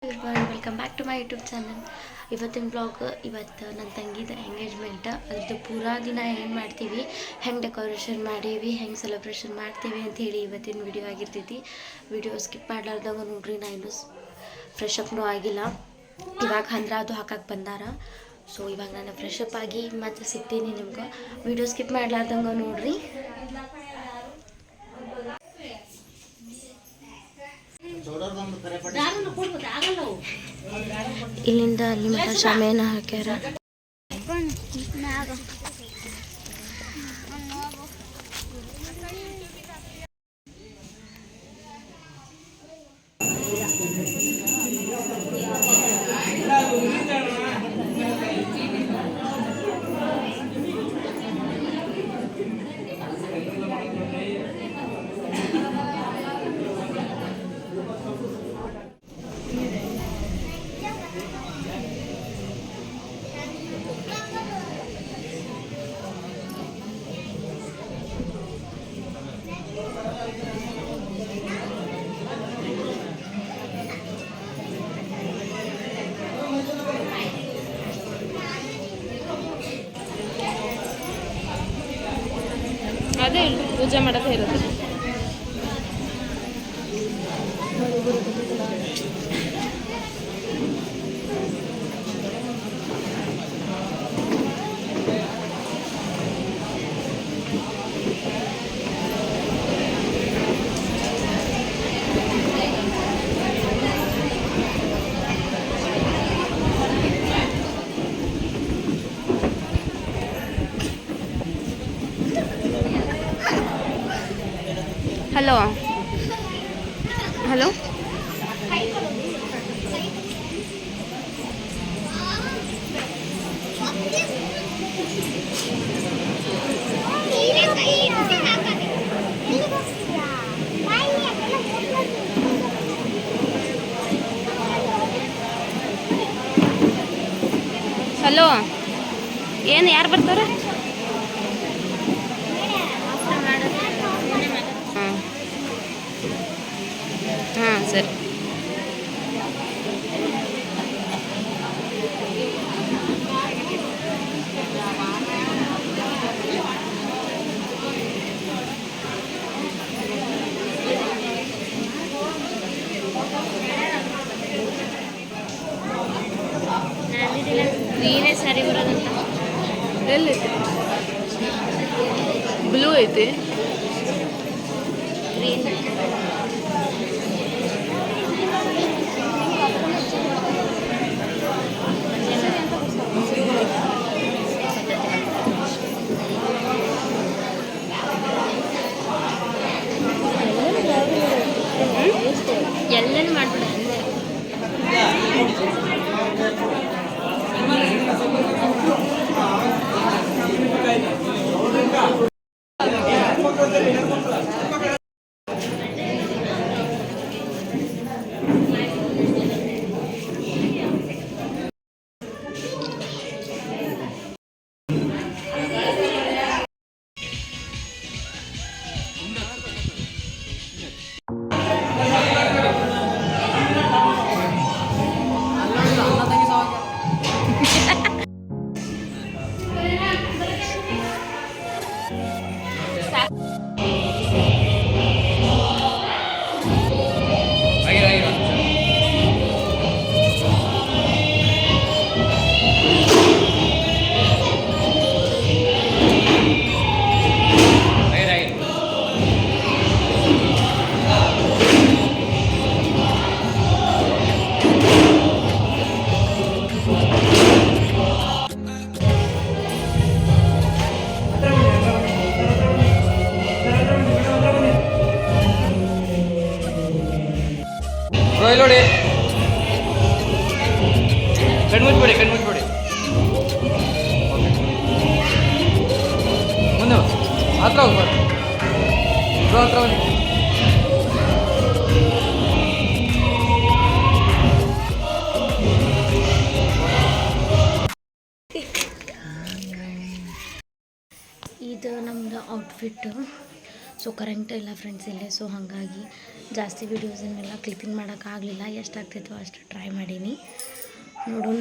Welcome back to my YouTube channel. ಇವತ್ತಿನ blog ಇವತ್ತು ನನ್ನ ತಂಗಿದ ಎಂಗೇಜ್ಮೆಂಟ್. ಅದ್ರದ್ದು ಪೂರಾ ದಿನ ಏನು ಮಾಡ್ತೀವಿ, ಹೆಂಗೆ ಡೆಕೋರೇಷನ್ ಮಾಡೀವಿ, ಹೆಂಗೆ ಸೆಲೆಬ್ರೇಷನ್ ಮಾಡ್ತೀವಿ ಅಂಥೇಳಿ ಇವತ್ತಿನ ವಿಡಿಯೋ ಆಗಿರ್ತೈತಿ. ವಿಡಿಯೋ ಸ್ಕಿಪ್ ಮಾಡ್ಲಾರ್ದಾಗ ನೋಡ್ರಿ. ನಾ ಇನ್ನೂ ಫ್ರೆಶ್ ಅಪ್ನೂ ಆಗಿಲ್ಲ. ಇವಾಗ ಹಂದ್ರೆ ಅದು ಹಾಕಕ್ಕೆ ಬಂದಾರ. ಸೊ ಇವಾಗ ನಾನು ಫ್ರೆಶ್ ಅಪ್ ಆಗಿ ಮತ್ತೆ ಸಿಗ್ತೀನಿ ನಿಮ್ಗೆ. ವಿಡಿಯೋ ಸ್ಕಿಪ್ ಮಾಡ್ಲಾರ್ದಂಗೆ ನೋಡ್ರಿ. ಇಲ್ಲಿಂದ ಅಲ್ಲಿ ಮಟ್ಟ ಶಾಮಿಯಾನ ಹಾಕ್ಯಾರ. ಅದೇ ಪೂಜೆ ಮಾಡೋದೇ ಇರುತ್ತೆ. ಹಲೋ ಹಲೋ ಹಲೋ ಏನು ಯಾರು ಬರ್ತಾರೆ? ಹಾಂ ಸರಿ. ನೀನೇ ಸರಿ ಬರೋದಂತ. ಎಲ್ಲೈತಿ? ಬ್ಲೂ ಐತಿ. ಎಲ್ಲನೂ ಮಾಡ್ಬಿಡ. ನೋಡಿ ಕಣ್ಮುಚ್ಬಿಡಿ ಮುಂದೆ ಹತ್ರ ಹೋಗ್ಬಾರ್ದು. ಹತ್ರ ಬನ್ನಿ. ಇದು ನಮ್ಮದು ಔಟ್ಫಿಟ್ಟು. ಸೊ ಕರೆಂಟ್ ಇಲ್ಲ ಫ್ರೆಂಡ್ಸ್ ಇಲ್ಲೇ. ಸೊ ಹಾಗಾಗಿ ಜಾಸ್ತಿ ವೀಡಿಯೋಸನ್ನೆಲ್ಲ ಕ್ಲಿಪ್ಪಿಂಗ್ ಮಾಡೋಕ್ಕಾಗಲಿಲ್ಲ. ಎಷ್ಟಾಗ್ತಿತ್ತು ಅಷ್ಟು ಟ್ರೈ ಮಾಡೀನಿ. ನೋಡೋಣ.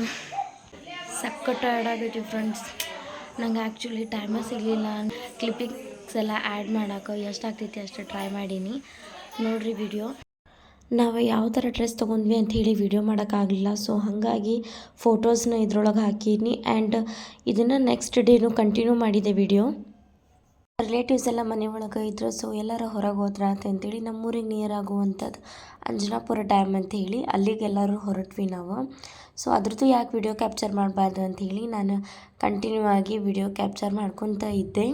ಸಖತ್ ಆಡಾಗೈತಿ ಫ್ರೆಂಡ್ಸ್. ನಂಗೆ ಆ್ಯಕ್ಚುಲಿ ಟೈಮೇ ಸಿಗಲಿಲ್ಲ ಕ್ಲಿಪ್ಪಿಂಗ್ಸ್ ಎಲ್ಲ ಆ್ಯಡ್ ಮಾಡೋಕೆ. ಎಷ್ಟಾಗ್ತೈತಿ ಅಷ್ಟು ಟ್ರೈ ಮಾಡೀನಿ. ನೋಡಿರಿ ವಿಡಿಯೋ. ನಾವು ಯಾವ ಥರ ಡ್ರೆಸ್ ತೊಗೊಂಡ್ವಿ ಅಂಥೇಳಿ ವಿಡಿಯೋ ಮಾಡೋಕ್ಕಾಗಲಿಲ್ಲ. ಸೊ ಹಾಗಾಗಿ ಫೋಟೋಸ್ನ ಇದ್ರೊಳಗೆ ಹಾಕೀನಿ. ಆ್ಯಂಡ್ ಇದನ್ನು ನೆಕ್ಸ್ಟ್ ಡೇನೂ ಕಂಟಿನ್ಯೂ ಮಾಡಿದೆ ವಿಡಿಯೋ. ರಿಲೇಟಿವ್ಸ್ ಎಲ್ಲ ಮನೆ ಒಳಗೆ ಇದ್ರು. ಸೊ ಎಲ್ಲರೂ ಹೊರಗೆ ಹೋದ್ರ ಅಂತೇಳಿ ನಮ್ಮೂರಿಗೆ ನಿಯರ್ ಆಗುವಂಥದ್ದು ಅಂಜನಾಪುರ ಡ್ಯಾಮ್ ಅಂಥೇಳಿ ಅಲ್ಲಿಗೆ ಎಲ್ಲರೂ ಹೊರಟ್ವಿ ನಾವು. ಸೊ ಅದ್ರದ್ದು ಯಾಕೆ ವಿಡಿಯೋ ಕ್ಯಾಪ್ಚರ್ ಮಾಡಬಾರ್ದು ಅಂಥೇಳಿ ನಾನು ಕಂಟಿನ್ಯೂ ಆಗಿ ವಿಡಿಯೋ ಕ್ಯಾಪ್ಚರ್ ಮಾಡ್ಕೊತ ಇದ್ದೆ.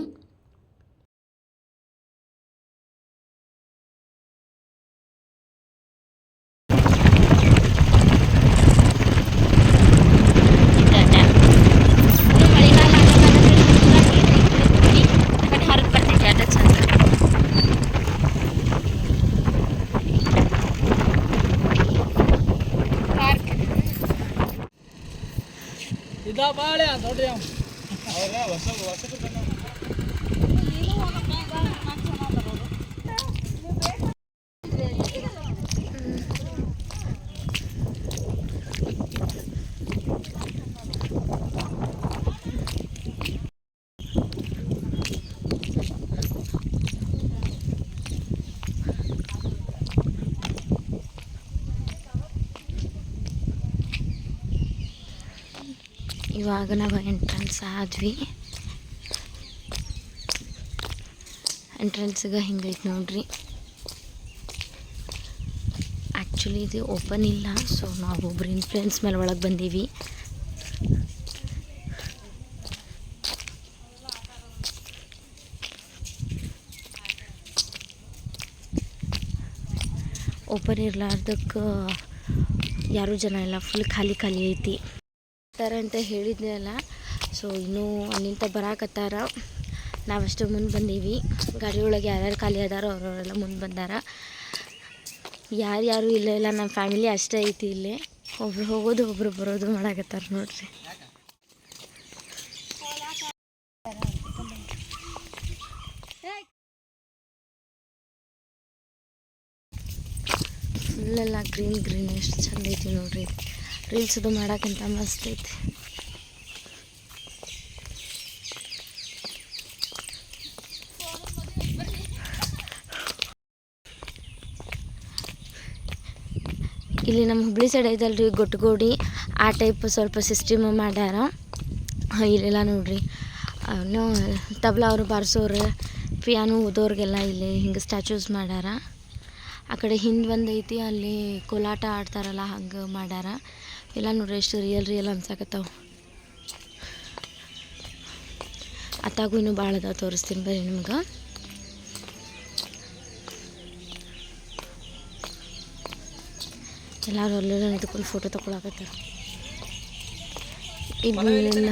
ಇವಾಗ ನಾವು ಎಂಟ್ರೆನ್ಸ್ ಆದ್ವಿ. ಎಂಟ್ರೆನ್ಸ್ಗೆ ಹಿಂಗೈತೆ ನೋಡ್ರಿ. ಆ್ಯಕ್ಚುಲಿ ಇದು ಓಪನ್ ಇಲ್ಲ. ಸೊ ನಾವು ಒಬ್ರು ಇನ್ಫ್ಲುಯೆನ್ಸ್ ಮೇಲೆ ಒಳಗೆ ಬಂದೀವಿ. ಓಪನ್ ಇರಲಾರ್ದಕ್ಕೆ ಯಾರೂ ಜನ ಇಲ್ಲ, ಫುಲ್ ಖಾಲಿ ಖಾಲಿ ಐತಿ ಥರ ಅಂತ ಹೇಳಿದ್ದೆ ಅಲ್ಲ. ಸೊ ಇನ್ನೂ ಅಲ್ಲಿಂದ ಬರಾಕತ್ತಾರ. ನಾವಷ್ಟು ಮುಂದೆ ಬಂದೀವಿ. ಗಾಡಿ ಒಳಗೆ ಯಾರ್ಯಾರು ಖಾಲಿ ಅದಾರೋ ಅವರೆಲ್ಲ ಮುಂದೆ ಬಂದಾರ. ಯಾರ್ಯಾರು ಇಲ್ಲ ನಮ್ಮ ಫ್ಯಾಮಿಲಿ ಅಷ್ಟೇ ಐತಿ ಇಲ್ಲೇ. ಒಬ್ರು ಹೋಗೋದು ಒಬ್ರು ಬರೋದು ಮಾಡಾಕತ್ತಾರ ನೋಡ್ರಿ. ಫುಲ್ಲೆಲ್ಲ ಗ್ರೀನ್ ಎಷ್ಟು ಚಂದ ಐತಿ ನೋಡ್ರಿ. ರೀಲ್ಸ್ ಅದು ಮಾಡೋಕ್ಕಿಂತ ಮಸ್ತ್ ಐತಿ. ಇಲ್ಲಿ ನಮ್ಮ ಹುಬ್ಳಿ ಸೈಡ್ ಐತಲ್ರಿ ಗೊಟ್ಟಗೋಡಿ, ಆ ಟೈಪ್ ಸ್ವಲ್ಪ ಸಿಸ್ಟಮ್ ಮಾಡ್ಯಾರ. ಇಲ್ಲೆಲ್ಲ ನೋಡ್ರಿ ತಬಲ ಅವರು ಬಾರಿಸೋರು, ಪಿಯಾನೋ ಓದೋರಿಗೆಲ್ಲ ಇಲ್ಲಿ ಹಿಂಗೆ ಸ್ಟ್ಯಾಚ್ಯೂಸ್ ಮಾಡ್ಯಾರ. ಆ ಕಡೆ ಹಿಂದೆ ಬಂದೈತಿ, ಅಲ್ಲಿ ಕೋಲಾಟ ಆಡ್ತಾರಲ್ಲ ಹಂಗೆ ಮಾಡ್ಯಾರ. ಎಲ್ಲ ನೋಡ್ರಿ ಎಷ್ಟು ರಿಯಲ್ ಅನ್ಸಾಕತ್ತಾವ. ಅತ್ತಾಗೂ ಇನ್ನೂ ಭಾಳ ಅದಾವ, ತೋರಿಸ್ತೀನಿ ಬರ್ರಿ ನಿಮ್ಗೆ. ಎಲ್ಲರೂ ಅಲ್ಲೆಲ್ಲ ನಿಂತ್ಕೊಂಡು ಫೋಟೋ ತಗೊಳಕತ್ತಾರ. ಇಲ್ಲೆಲ್ಲ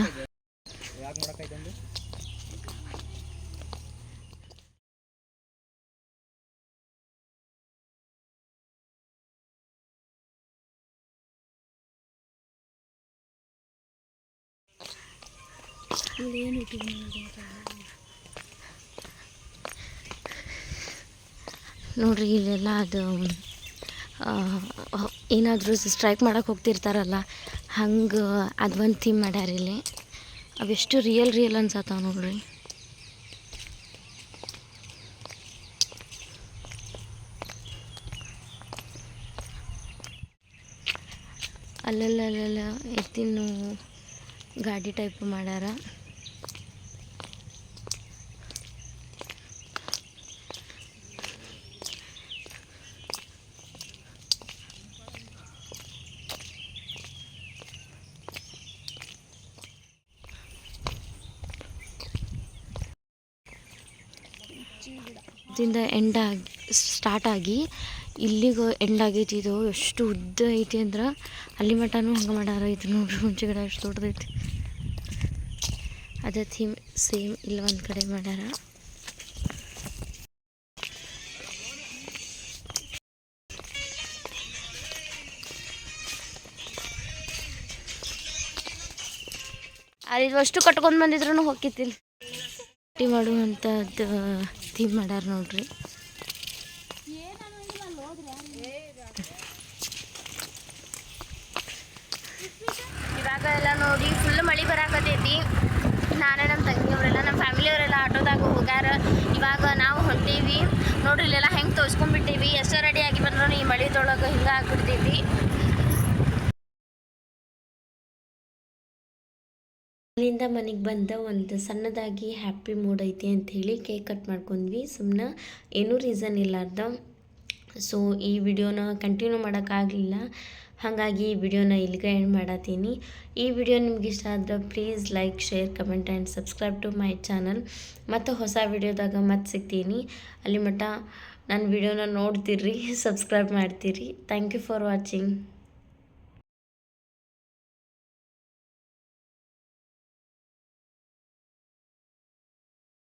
ನೋಡ್ರಿ ಇಲ್ಲೆಲ್ಲ ಅದು ಏನಾದರೂ ಸ್ಟ್ರೈಕ್ ಮಾಡೋಕೆ ಹೋಗ್ತಿರ್ತಾರಲ್ಲ ಹಂಗೆ ಅದೊಂದು ಥೀಮ್ ಮಾಡ್ಯಾರ ಇಲ್ಲಿ. ಅವೆಷ್ಟು ರಿಯಲ್ ಅನ್ಸತ್ತಾವ ನೋಡ್ರಿ. ಅಲ್ಲೆಲ್ಲ ಎತ್ತಿನ ಗಾಡಿ ಟೈಪ್ ಮಾಡ್ಯಾರ. ಇದರಿಂದ ಸ್ಟಾರ್ಟ್ ಆಗಿ ಇಲ್ಲಿಗೆ ಎಂಡ್ ಆಗೈತಿ. ಇದು ಎಷ್ಟು ಉದ್ದ ಐತಿ ಅಂದ್ರೆ ಅಲ್ಲಿ ಮಟನೂ ಹಂಗೆ ಮಾಡ್ಯಾರ. ಇದು ನೋಡ್ರಿ ಹುಂಚಿ ಗಿಡ ಎಷ್ಟು ದೊಡ್ಡದೈತಿ. ಅದೇ ಥೀಮ್ ಸೇಮ್ ಇಲ್ಲಿ ಒಂದು ಕಡೆ ಮಾಡ್ಯಾರ. ಅಲ್ಲಿ ಅಷ್ಟು ಕಟ್ಕೊಂಡು ಬಂದಿದ್ರು ಹೋಗಿತ್ತಿಲ್ಲ. ಮಾಡುವಂಥದ್ದು ಥೀಮ್ ಮಾಡ್ಯಾರ ನೋಡ್ರಿ. ಇವಾಗ ಎಲ್ಲ ನೋಡಿ ಫುಲ್ ಮಳೆ ಬರಾಕತೈತಿ. ನಾನು ನಮ್ಮ ತಂಗಿಯವರೆಲ್ಲ ನಮ್ಮ ಫ್ಯಾಮಿಲಿಯವರೆಲ್ಲ ಆಟೋದಾಗ ಹೋಗ್ಯಾರ. ಇವಾಗ ನಾವು ಹೊಂಟೀವಿ ನೋಡ್ರಿ. ಇಲ್ಲೆಲ್ಲ ಹೆಂಗೆ ತೋರಿಸ್ಕೊಂಡ್ಬಿಟ್ಟೀವಿ. ಎಷ್ಟೋ ರೆಡಿ ಆಗಿ ಬಂದ್ರು ಈ ಮಳೆದೊಳಗೆ ಹಿಂಗೆ ಆಗ್ಬಿಡ್ತೈತಿ. ಅಲ್ಲಿಂದ ಮನೆಗೆ ಬಂದ ಒಂದು ಸಣ್ಣದಾಗಿ ಹ್ಯಾಪಿ ಮೂಡ್ ಐತಿ ಅಂಥೇಳಿ ಕೇಕ್ ಕಟ್ ಮಾಡ್ಕೊಂಡ್ವಿ. ಸುಮ್ಮನೆ ಏನೂ ರೀಸನ್ ಇಲ್ಲಾರ್ದ. ಸೊ ಈ ವಿಡಿಯೋನ ಕಂಟಿನ್ಯೂ ಮಾಡೋಕ್ಕಾಗಲಿಲ್ಲ. ಹಾಗಾಗಿ ಈ ವಿಡಿಯೋನ ಇಲ್ಲಿಗೆ ಎಂಡ್ ಮಾಡತ್ತೀನಿ. ಈ ವಿಡಿಯೋ ನಿಮ್ಗೆ ಇಷ್ಟ ಆದ್ರೆ please like, share, comment and subscribe to my channel. ಮತ್ತು ಹೊಸ ವಿಡಿಯೋದಾಗ ಮತ್ತೆ ಸಿಗ್ತೀನಿ. ಅಲ್ಲಿ ಮಟ್ಟ ನನ್ನ ವಿಡಿಯೋನ ನೋಡ್ತೀರಿ, ಸಬ್ಸ್ಕ್ರೈಬ್ ಮಾಡ್ತೀರಿ. Thank you for watching.